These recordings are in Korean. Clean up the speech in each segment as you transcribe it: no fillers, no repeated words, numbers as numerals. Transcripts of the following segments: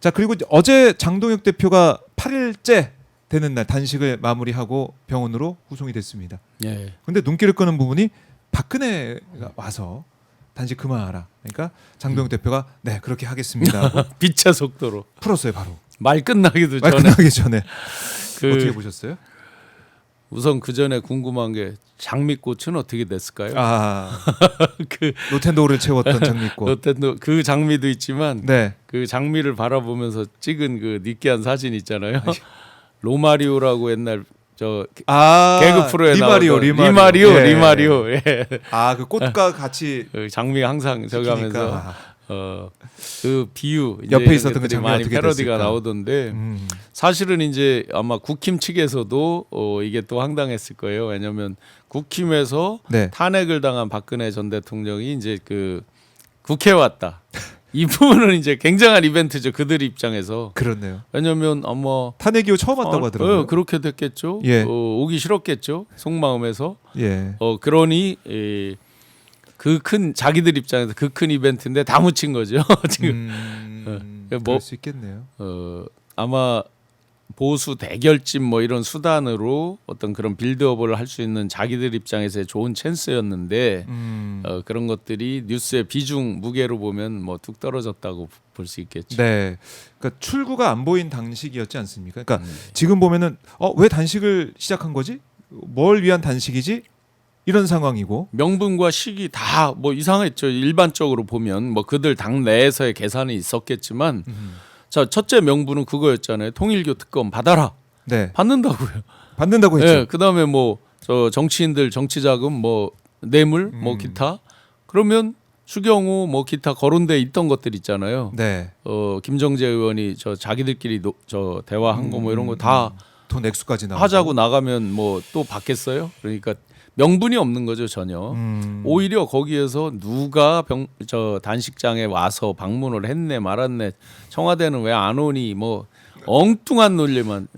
자, 그리고 어제 장동혁 대표가 8일째 되는 날 단식을 마무리하고 병원으로 후송이 됐습니다. 예. 근데 눈길을 끄는 부분이 박근혜가 와서 단식 그만하라. 그러니까 장동혁 대표가 네 그렇게 하겠습니다 하고 빛의 속도로 풀었어요 바로. 말 끝나기도 말 전에. 끝나기 전에. 그 어떻게 보셨어요? 우선 그 전에 궁금한 게 장미꽃은 어떻게 됐을까요? 아 그 로텐도를 채웠던 장미꽃. 롯데도 그 장미도 있지만 네. 그 장미를 바라보면서 찍은 그 느끼한 사진 있잖아요. 로마리오라고 옛날 저 개그 프로에 리마리오, 나오던 리마리오. 예. 리마리오. 예. 그 꽃과 같이 그 장미 항상 저기 하면서 지키니까. 그 비유 이제 옆에 이런 있었던 그 것들이 장면이 많이 어떻게 패러디가 됐을까? 나오던데 사실은 이제 아마 국힘 측에서도 이게 또 황당했을 거예요. 왜냐하면 국힘에서 네. 탄핵을 당한 박근혜 전 대통령이 이제 그 국회에 왔다. 이 부분은 이제 굉장한 이벤트죠. 그들 입장에서. 그렇네요. 왜냐하면 아마 탄핵 이후 처음 왔다고 하더라고요. 그렇게 됐겠죠. 예. 오기 싫었겠죠. 속마음에서. 예. 그러니 그 큰 자기들 입장에서 그 큰 이벤트인데 다 묻힌 거죠. 지금 뭐- 그럴 수 있겠네요. 아마 보수 대결집 뭐 이런 수단으로 어떤 그런 빌드업을 할 수 있는 자기들 입장에서의 좋은 찬스였는데 그런 것들이 뉴스의 비중 무게로 보면 뭐 뚝 떨어졌다고 볼 수 있겠죠. 네. 그러니까 출구가 안 보인 단식이었지 않습니까? 그러니까 지금 보면은 왜 단식을 시작한 거지? 뭘 위한 단식이지? 이런 상황이고. 명분과 시기 다 뭐 이상했죠. 일반적으로 보면 뭐 그들 당 내에서의 계산이 있었겠지만 자 첫째 명분은 그거였잖아요. 통일교 특검 받아라. 네. 받는다고요. 받는다고 했죠. 네, 그다음에 뭐 저 정치인들 정치자금 뭐 뇌물 뭐 기타 그러면 추경호 뭐 기타 거론돼 있던 것들 있잖아요. 네. 김정재 의원이 저 자기들끼리 저 대화한 거 뭐 이런 거 다 돈 액수까지 나오고. 하자고 나가면 뭐 또 받겠어요? 그러니까 명분이 없는 거죠 전혀. 오히려 거기에서 누가 저 단식장에 와서 방문을 했네 말았네 청와대는 왜 안 오니 뭐 엉뚱한 논리만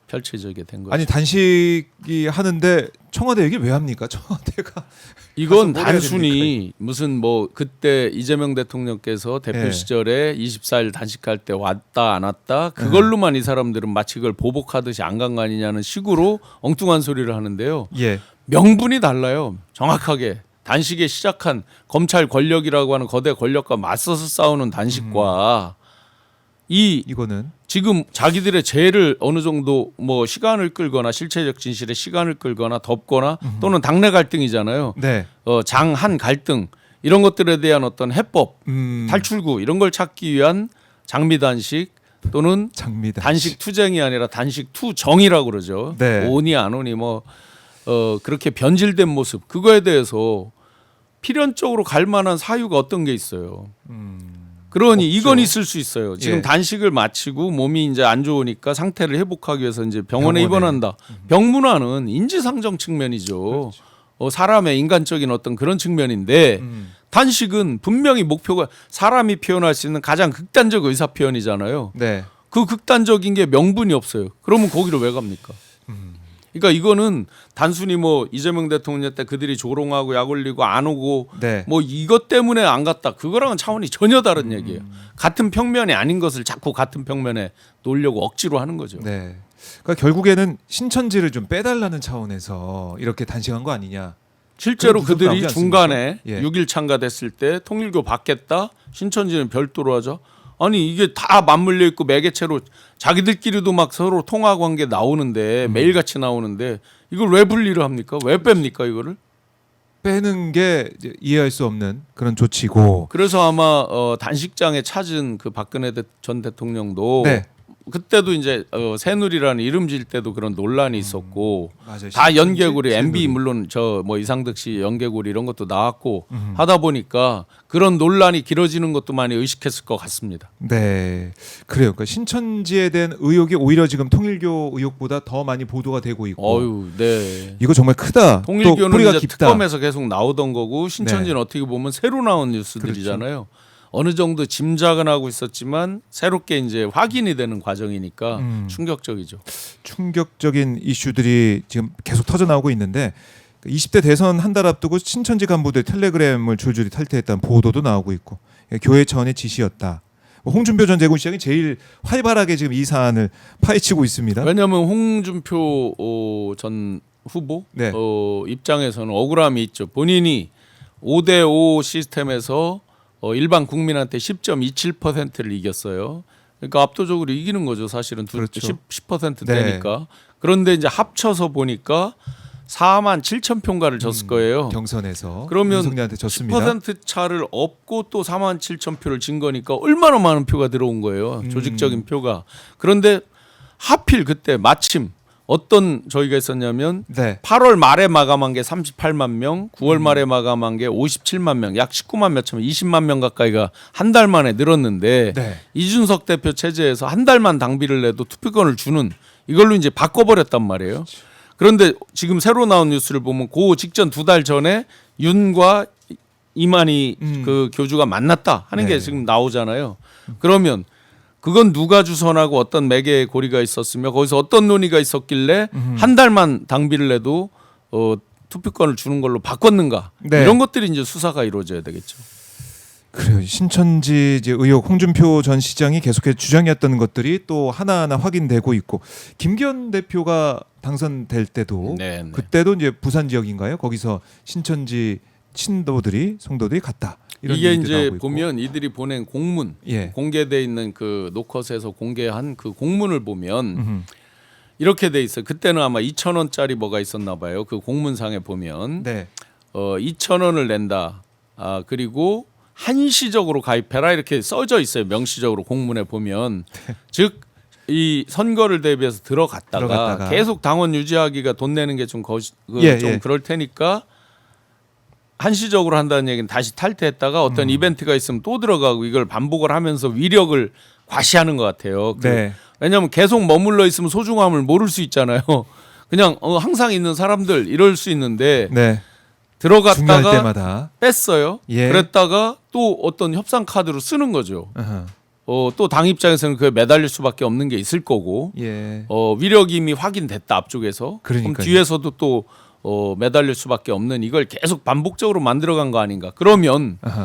펼쳐지게 된 거죠. 아니 단식이 하는데 청와대 얘기를 왜 합니까? 청와대가 이건 가서 뭘 해야 단순히 무슨 뭐 그때 이재명 대통령께서 대표 예. 시절에 24일 단식할 때 왔다 안 왔다 그걸로만 이 사람들은 마치 그걸 보복하듯이 안 간 거 아니냐는 식으로 엉뚱한 소리를 하는데요. 예. 명분이 달라요. 정확하게 단식에 시작한 검찰 권력이라고 하는 거대 권력과 맞서서 싸우는 단식과 이거는 지금 자기들의 죄를 어느 정도 뭐 시간을 끌거나 실체적 진실에 시간을 끌거나 덮거나 또는 당내 갈등이잖아요. 네. 장한 갈등 이런 것들에 대한 어떤 해법, 음. 탈출구 이런 걸 찾기 위한 장미 단식 또는 장미단. 단식 투쟁이 아니라 단식 투정이라고 그러죠. 네. 오니 안 오니 뭐 그렇게 변질된 모습 그거에 대해서 필연적으로 갈 만한 사유가 어떤 게 있어요. 그러니 없죠. 이건 있을 수 있어요. 지금 예. 단식을 마치고 몸이 이제 안 좋으니까 상태를 회복하기 위해서 이제 병원에 병원에. 입원한다. 병문안은 인지상정 측면이죠. 그렇죠. 사람의 인간적인 어떤 그런 측면인데 단식은 분명히 목표가 사람이 표현할 수 있는 가장 극단적 의사 표현이잖아요. 네. 그 극단적인 게 명분이 없어요. 그러면 거기로 왜 갑니까? 그러니까 이거는 단순히 뭐 이재명 대통령 때 그들이 조롱하고 약 올리고 안 오고 네. 뭐 이것 때문에 안 갔다. 그거랑은 차원이 전혀 다른 얘기예요. 같은 평면이 아닌 것을 자꾸 같은 평면에 놓으려고 억지로 하는 거죠. 네. 그러니까 결국에는 신천지를 좀 빼달라는 차원에서 이렇게 단식한 거 아니냐. 실제로 그런 분석도 그들이 나오지 중간에 않습니까? 예. 6일 참가됐을 때 통일교 받겠다. 신천지는 별도로 하자. 아니 이게 다 맞물려 있고 매개체로 자기들끼리도 막 서로 통화 관계 나오는데 매일같이 나오는데 이걸 왜 분리를 합니까? 왜 뺍니까 이거를? 빼는 게 이제 이해할 수 없는 그런 조치고. 그래서 아마 단식장에 찾은 그 박근혜 전 대통령도 네. 그때도 이제 새누리라는 이름 지을 때도 그런 논란이 있었고 맞아요. 다 신천지, 연계고리 MB 새누리. 물론 저 뭐 이상득 씨 연계고리 이런 것도 나왔고 하다 보니까 그런 논란이 길어지는 것도 많이 의식했을 것 같습니다. 네, 그래요. 그러니까 신천지에 대한 의혹이 오히려 지금 통일교 의혹보다 더 많이 보도가 되고 있고. 어유, 네. 이거 정말 크다. 또 통일교는 뿌리가 이제 깊다. 특검에서 계속 나오던 거고 신천지는 네. 어떻게 보면 새로 나온 뉴스들이잖아요. 어느 정도 짐작은 하고 있었지만 새롭게 이제 확인이 되는 과정이니까 충격적이죠. 충격적인 이슈들이 지금 계속 터져 나오고 있는데 20대 대선 한 달 앞두고 신천지 간부들 텔레그램을 줄줄이 탈퇴했다는 보도도 나오고 있고 교회 차원의 지시였다. 홍준표 전 대구시장이 제일 활발하게 지금 이 사안을 파헤치고 있습니다. 왜냐하면 홍준표 전 후보 네. 입장에서는 억울함이 있죠. 본인이 5대5 시스템에서 일반 국민한테 10.27%를 이겼어요. 그러니까 압도적으로 이기는 거죠. 사실은 그렇죠. 10% 네. 되니까. 그런데 이제 합쳐서 보니까 4만 7천 표인가를 졌을 거예요. 경선에서 그러면 윤석열한테 졌습니다. 10% 차를 업고 또 4만 7천 표를 진 거니까 얼마나 많은 표가 들어온 거예요. 조직적인 표가. 그런데 하필 그때 마침 어떤 저희가 있었냐면 네. 8월 말에 마감한 게 38만 명, 9월 말에 마감한 게 57만 명, 약 19만 몇천 명, 20만 명 가까이가 한 달 만에 늘었는데 네. 이준석 대표 체제에서 한 달만 당비를 내도 투표권을 주는 이걸로 이제 바꿔버렸단 말이에요. 그런데 지금 새로 나온 뉴스를 보면 그 직전 2달 전에 윤과 이만희 그 교주가 만났다 하는 게 네. 지금 나오잖아요. 그러면 그건 누가 주선하고 어떤 매개의 고리가 있었으며 거기서 어떤 논의가 있었길래 한 달만 당비를 내도 투표권을 주는 걸로 바꿨는가 네. 이런 것들이 이제 수사가 이루어져야 되겠죠. 그래요. 신천지 이제 의혹 홍준표 전 시장이 계속해서 주장이었던 것들이 또 하나하나 확인되고 있고 김기현 대표가 당선될 때도 네, 네. 그때도 이제 부산 지역인가요? 거기서 신천지 신도들이 성도들이 갔다. 이런 이게 얘기도 이제 나오고 있고. 보면 이들이 보낸 공문 예. 공개돼 있는 그 노컷에서 공개한 그 공문을 보면 음흠. 이렇게 돼 있어요. 그때는 아마 2,000원짜리 뭐가 있었나 봐요. 그 공문상에 보면 네. 2,000원을 낸다. 그리고 한시적으로 가입해라 이렇게 써져 있어요. 명시적으로 공문에 보면 즉 이 선거를 대비해서 들어갔다가 계속 당원 유지하기가 돈 내는 게 좀 좀 그럴 테니까 한시적으로 한다는 얘기는 다시 탈퇴했다가 어떤 이벤트가 있으면 또 들어가고 이걸 반복을 하면서 위력을 과시하는 것 같아요. 네. 왜냐하면 계속 머물러 있으면 소중함을 모를 수 있잖아요. 그냥 항상 있는 사람들 이럴 수 있는데 네. 중요할 들어갔다가 때마다 뺐어요. 예. 그랬다가 또 어떤 협상 카드로 쓰는 거죠. 아하. 또 당 입장에서는 그에 매달릴 수밖에 없는 게 있을 거고 예. 위력이 이미 확인됐다 앞쪽에서 그럼 그러니까요. 뒤에서도 또 매달릴 수밖에 없는 이걸 계속 반복적으로 만들어간 거 아닌가. 그러면 아하.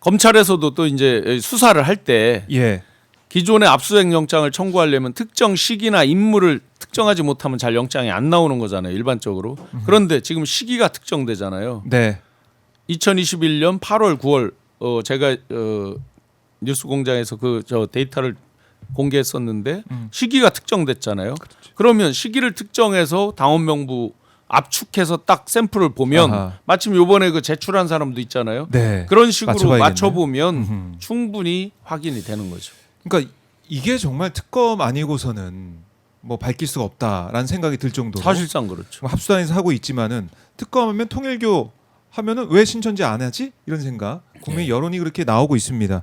검찰에서도 또 이제 수사를 할 때 예. 기존의 압수수색 영장을 청구하려면 특정 시기나 인물을 특정하지 못하면 잘 영장이 안 나오는 거잖아요. 일반적으로. 그런데 지금 시기가 특정되잖아요. 네. 2021년 8월 9월 제가 뉴스공장에서 저 데이터를 공개했었는데 시기가 특정됐잖아요. 그러면 시기를 특정해서 당원 명부 압축해서 딱 샘플을 보면 아하. 마침 요번에 그 제출한 사람도 있잖아요. 네. 그런 식으로 맞춰봐야겠네. 맞춰보면 충분히 확인이 되는 거죠. 그러니까 이게 정말 특검 아니고서는 뭐 밝힐 수가 없다라는 생각이 들 정도로 사실상 그렇죠. 지금 합수단에서 하고 있지만은 특검하면 통일교 하면은 왜 신천지 안 하지? 이런 생각 국민 여론이 그렇게 나오고 있습니다.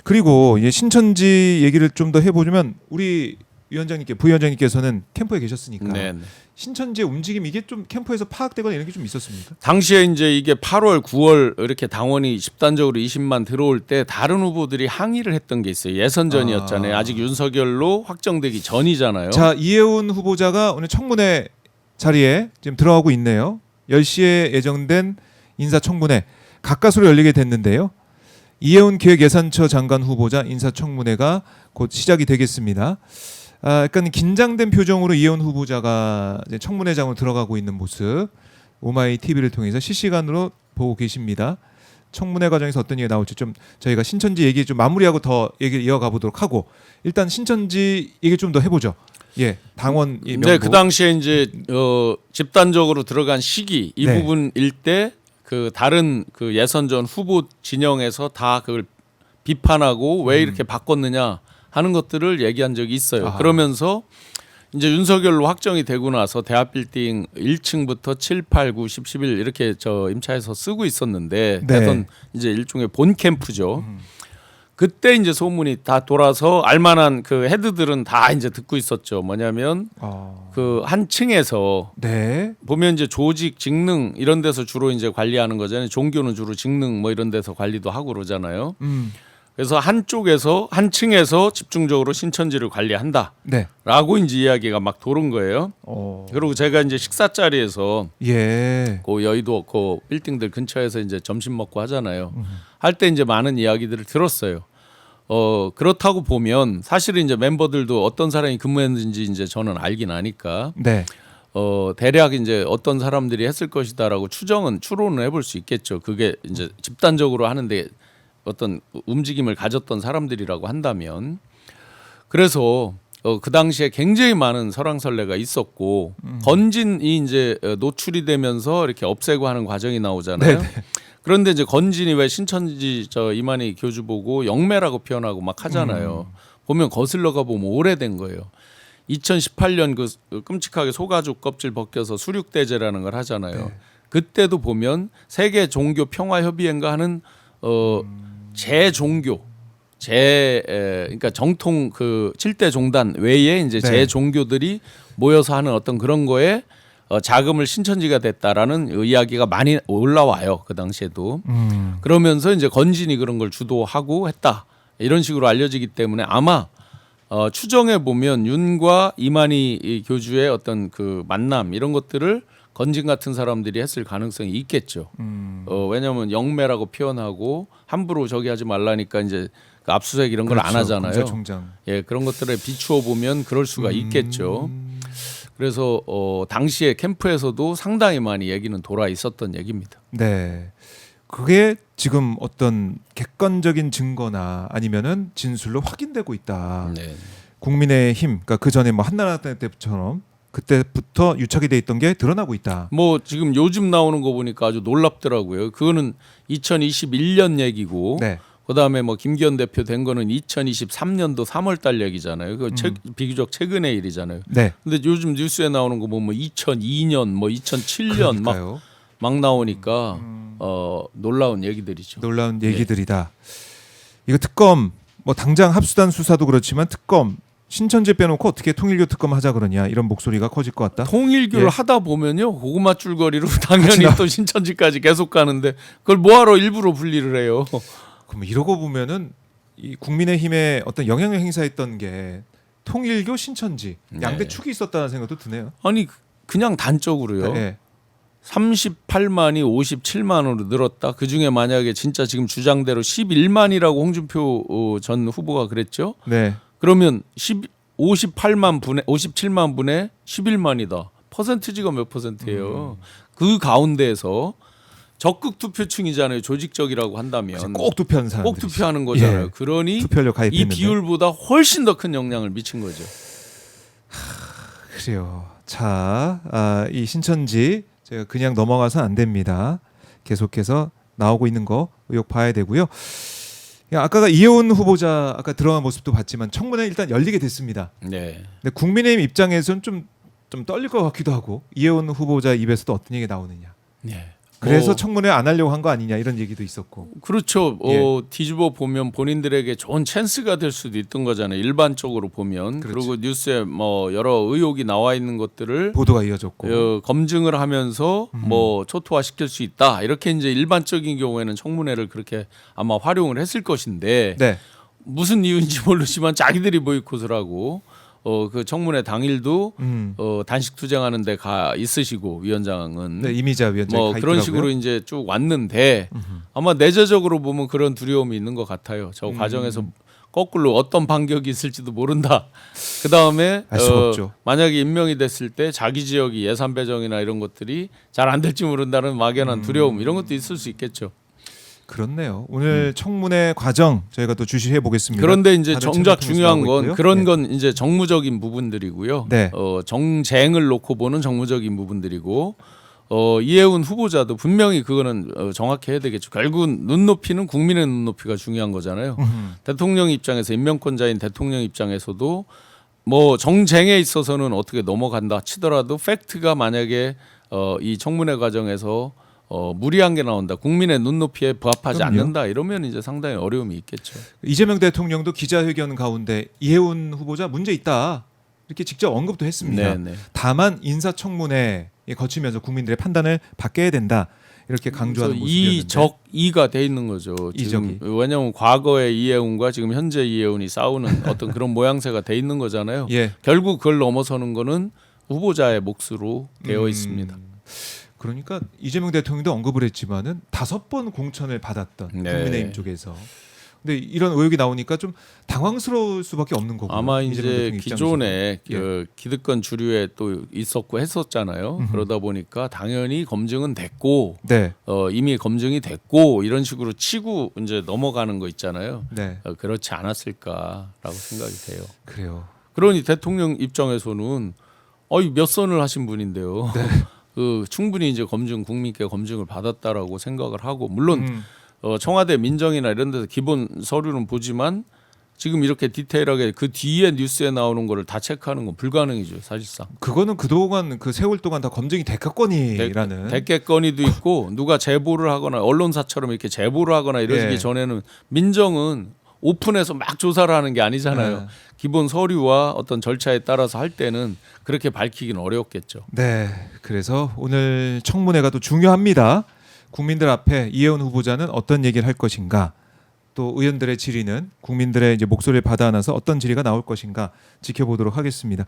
그리고 신천지 얘기를 좀 더 해보자면 우리 부위원장님께서는 캠프에 계셨으니까 네. 신천지의 움직임 이게 좀 캠프에서 파악되거나 이런 게 좀 있었습니까? 당시에 이제 이게 8월, 9월 이렇게 당원이 집단적으로 20만 들어올 때 다른 후보들이 항의를 했던 게 있어요. 예선전이었잖아요. 아직 윤석열로 확정되기 전이잖아요. 자, 이혜훈 후보자가 오늘 청문회 자리에 지금 들어가고 있네요. 10시에 예정된 인사청문회 가까스로 열리게 됐는데요. 이혜훈 기획예산처 장관 후보자 인사청문회가 곧 시작이 되겠습니다. 약간 긴장된 표정으로 이혜훈 후보자가 이제 청문회장으로 들어가고 있는 모습 오마이 TV를 통해서 실시간으로 보고 계십니다. 청문회 과정에서 어떤 얘기가 나올지 좀 저희가 신천지 얘기 좀 마무리하고 더 얘기를 이어가 보도록 하고 일단 신천지 얘기 좀 더 해보죠. 예, 당원 명부. 네, 그 당시에 이제 집단적으로 들어간 시기 이 네. 부분일 때 그 다른 그 예선전 후보 진영에서 다 그걸 비판하고 왜 이렇게 바꿨느냐 하는 것들을 얘기한 적이 있어요. 아하. 그러면서 이제 윤석열로 확정이 되고 나서 대합빌딩 1층부터 7, 8, 9, 10, 11 이렇게 저 임차해서 쓰고 있었는데 네. 대선 이제 일종의 본 캠프죠. 그때 이제 소문이 다 돌아서 알만한 그 헤드들은 다 이제 듣고 있었죠. 뭐냐면 그 한 층에서 네. 보면 이제 조직, 직능 이런 데서 주로 이제 관리하는 거잖아요. 종교는 주로 직능 뭐 이런 데서 관리도 하고 그러잖아요. 그래서 한쪽에서 한 층에서 집중적으로 신천지를 관리한다라고 네. 이제 이야기가 막 도는 거예요. 그리고 제가 이제 식사 자리에서 예. 그 여의도 그 빌딩들 근처에서 이제 점심 먹고 하잖아요. 할 때 이제 많은 이야기들을 들었어요. 그렇다고 보면 사실은 이제 멤버들도 어떤 사람이 근무했는지 이제 저는 알긴 아니까 네. 대략 이제 어떤 사람들이 했을 것이다라고 추론은 해볼 수 있겠죠. 그게 이제 집단적으로 하는데 어떤 움직임을 가졌던 사람들이라고 한다면 그래서 그 당시에 굉장히 많은 설왕설래가 있었고 건진이 이제 노출이 되면서 이렇게 없애고 하는 과정이 나오잖아요. 네네. 그런데 이제 건진이 왜 신천지 이만희 교주 보고 영매라고 표현하고 막 하잖아요. 보면 거슬러 가 보면 오래된 거예요. 2018년 그 끔찍하게 소가죽 껍질 벗겨서 수륙대제라는 걸 하잖아요. 네. 그때도 보면 세계 종교 평화 협의회인가 하는 제종교 그러니까 정통 그 7대 종단 외에 이제 네. 제종교들이 모여서 하는 어떤 그런 거에 자금을 신천지가 됐다라는 이야기가 많이 올라와요. 그 당시에도. 그러면서 이제 건진이 그런 걸 주도하고 했다. 이런 식으로 알려지기 때문에 아마 추정해 보면 윤과 이만희 이 교주의 어떤 그 만남 이런 것들을 건진 같은 사람들이 했을 가능성이 있겠죠. 왜냐하면 영매라고 표현하고 함부로 저기 하지 말라니까 이제 그 압수수색 이런 걸 안 그렇죠. 하잖아요. 검찰총장. 예, 그런 것들에 비추어 보면 그럴 수가 있겠죠. 그래서 당시에 캠프에서도 상당히 많이 얘기는 돌아 있었던 얘기입니다. 네. 그게 지금 어떤 객관적인 증거나 아니면은 진술로 확인되고 있다. 네. 국민의힘, 그러니까 그 전에 뭐 한나라 때처럼 그때부터 유착이 돼 있던 게 드러나고 있다. 뭐 지금 요즘 나오는 거 보니까 아주 놀랍더라고요. 그거는 2021년 얘기고 네. 그다음에 뭐 김기현 대표 된 거는 2023년도 3월 달 얘기잖아요. 그 비교적 최근의 일이잖아요. 네. 근데 요즘 뉴스에 나오는 거 보면 2002년 뭐 2007년 그러니까요. 막 나오니까 놀라운 얘기들이죠. 놀라운 얘기들이다. 이거 특검 뭐 당장 합수단 수사도 그렇지만 특검 신천지 빼놓고 어떻게 통일교 특검 하자 그러냐 이런 목소리가 커질 것 같다. 통일교를 예. 하다 보면요 고구마 줄거리로 당연히 같이 또 신천지까지 계속 가는데 그걸 뭐하러 일부러 분리를 해요. 그럼 이러고 보면은 이 국민의힘에 어떤 영향을 행사했던 게 통일교 신천지 양대 네. 축이 있었다는 생각도 드네요. 아니 그냥 단적으로요. 네. 38만이 57만으로 늘었다. 그 중에 만약에 진짜 지금 주장대로 11만이라고 홍준표 전 후보가 그랬죠. 네. 그러면 57만 분의 11만이다. 퍼센티지가 몇 퍼센트예요. 그 가운데에서 적극 투표층이잖아요. 조직적이라고 한다면 꼭 투표하는 사람. 꼭 투표하는 거잖아요. 예. 그러니 투표율 이 가입했는데. 비율보다 훨씬 더 큰 영향을 미친 거죠. 그래요. 자, 이 신천지 제가 그냥 넘어가서 안 됩니다. 계속해서 나오고 있는 거 의혹 봐야 되고요. 아까가 이혜원 후보자 아까 들어간 모습도 봤지만 청문회 일단 열리게 됐습니다. 네. 근데 국민의힘 입장에서는 좀 떨릴 것 같기도 하고 이혜원 후보자 입에서도 어떤 얘기가 나오느냐. 네. 그래서 청문회 안 하려고 한 거 아니냐 이런 얘기도 있었고. 그렇죠. 예. 뒤집어 보면 본인들에게 좋은 찬스가 될 수도 있던 거잖아요. 일반적으로 보면. 그렇죠. 그리고 뉴스에 뭐 여러 의혹이 나와 있는 것들을 보도가 이어졌고. 검증을 하면서 뭐 초토화시킬 수 있다. 이렇게 이제 일반적인 경우에는 청문회를 그렇게 아마 활용을 했을 것인데 네. 무슨 이유인지 모르지만 자기들이 보이콧을 하고 그 청문회 당일도 단식 투쟁하는 데 가 있으시고 위원장은 네, 이미자 위원장이 뭐 가 그런 있더라고요. 식으로 이제 쭉 왔는데 아마 내재적으로 보면 그런 두려움이 있는 것 같아요. 저 과정에서 거꾸로 어떤 반격이 있을지도 모른다. 그 다음에 알 수가 없죠. 만약에 임명이 됐을 때 자기 지역이 예산 배정이나 이런 것들이 잘 안 될지 모른다는 막연한 두려움 이런 것도 있을 수 있겠죠. 그렇네요. 오늘 청문회 과정 저희가 또 주시해 보겠습니다. 그런데 이제 다들 정작 채널 통해서 중요한 나오고 건 있고요. 그런 네. 건 이제 정무적인 부분들이고요. 네. 정쟁을 놓고 보는 정무적인 부분들이고 이혜훈 후보자도 분명히 그거는 정확히 해야 되겠죠. 결국은 눈높이는 국민의 눈높이가 중요한 거잖아요. 대통령 입장에서 임명권자인 대통령 입장에서도 뭐 정쟁에 있어서는 어떻게 넘어간다 치더라도 팩트가 만약에 이 청문회 과정에서 무리한 게 나온다. 국민의 눈높이에 부합하지 그럼요. 않는다. 이러면 이제 상당히 어려움이 있겠죠. 이재명 대통령도 기자회견 가운데 이혜훈 후보자 문제 있다 이렇게 직접 언급도 했습니다. 네, 네. 다만 인사청문회에 거치면서 국민들의 판단을 받게 된다 이렇게 강조하는 그래서 모습이었는데 이적이가 돼 있는 거죠. 지금 이적이. 왜냐하면 과거의 이혜훈과 지금 현재 이혜훈이 싸우는 어떤 그런 모양새가 돼 있는 거잖아요. 예. 결국 그걸 넘어서는 거는 후보자의 몫으로 되어 있습니다. 그러니까 이재명 대통령도 언급을 했지만은 5번 공천을 받았던 네. 국민의힘 쪽에서 근데 이런 의혹이 나오니까 좀 당황스러울 수밖에 없는 거고요. 아마 이재명 이제 대통령 입장에서는. 기존에 그 기득권 주류에 또 있었고 했었잖아요. 그러다 보니까 당연히 검증은 됐고 네, 이미 검증이 됐고 이런 식으로 치고 이제 넘어가는 거 있잖아요. 네, 그렇지 않았을까라고 생각이 돼요. 그래요. 그러니 대통령 입장에서는 몇 선을 하신 분인데요. 네. 그 충분히 이제 국민께 검증을 받았다라고 생각을 하고 물론 음, 청와대 민정이나 이런 데서 기본 서류는 보지만 지금 이렇게 디테일하게 그 뒤에 뉴스에 나오는 거를 다 체크하는 건 불가능이죠 사실상. 그거는 그동안 그 세월 동안 다 검증이 됐겠거니라는. 대개 건의도 있고 누가 제보를 하거나 언론사처럼 이렇게 제보를 하거나 이러기 예. 전에는 민정은 오픈해서 막 조사를 하는 게 아니잖아요. 네. 기본 서류와 어떤 절차에 따라서 할 때는 그렇게 밝히기는 어렵겠죠. 네, 그래서 오늘 청문회가 또 중요합니다. 국민들 앞에 이혜원 후보자는 어떤 얘기를 할 것인가, 또 의원들의 질의는 국민들의 이제 목소리를 받아 안아서 어떤 질의가 나올 것인가 지켜보도록 하겠습니다.